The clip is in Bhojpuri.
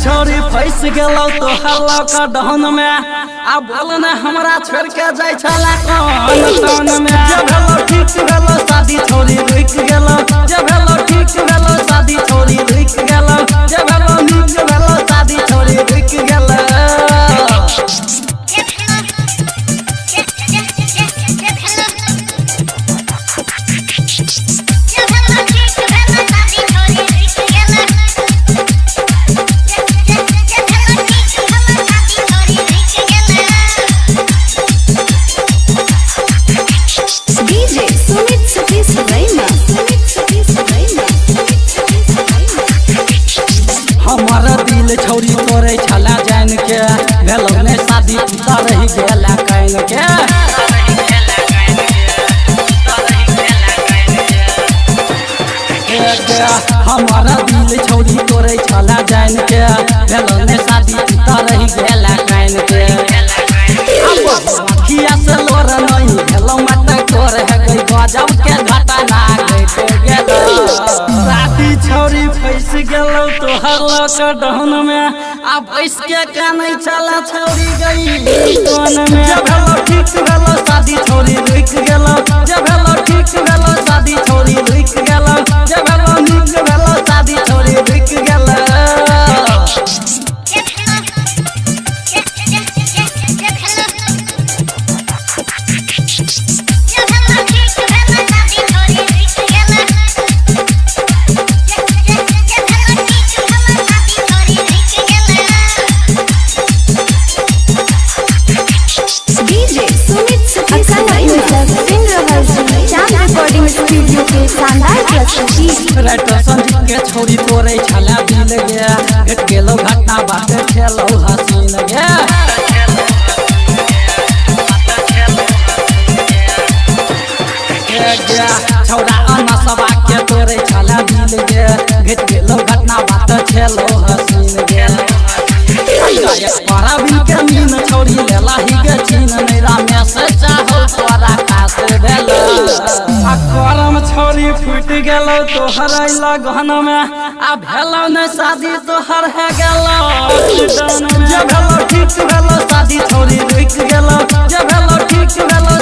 छोरी फंस गेलो तो हल्ला का डहन में आ बोल न हमरा छोड़ के जाय छला कौन में जब हेलो ठीक भेलो शादी छोरी रुक गेलो जब हेलो ठीक भेलो शादी छोरी रुक गेलो जब हेलो नीक भेलो शादी छोरी रुक गेलो हमारा दिल छोरी तोरे छला जान के भेलो ने शादी पुता रही गेला काइन के हमारा दिल छोरी तोरे छला जान के भेलो ने शादी पुता रही गेला काइन के किया से लोर नहीं भेलो मत तोरे है गई गजब के घाटा ना गई गेलो शादी छोरी फंस गेलो तो हल्ला का डहन में अब इसके का नहीं चला छोरी गई कोन में जब हेलो ठीक भेलो शादी छोरी रुक गेलो जब हेलो ठीक भेलो शादी छोरी रुक गेलो जब हेलो नीक भेलो शादी छोरी रुक गेलो के छोरी तोरे छला दिल गया भेट गेलो घटना बात खेलो हसीन गया छौरा अन्ना सबा के तोरे छला दिल गया भेट गेलो घटना बात खेलो हसीन गया पारा बिन के मीन छोरी लेला ही के चीन मेरा में से चाहो तोरा कास भेलो करम छोरी फूट गेलो तोहर लगन में आ भेलो ने शादी तोहर है गेलो जब हेलो ठीक भेलो शादी छोरी रुक गेलो जब हेलो ठीक भेलो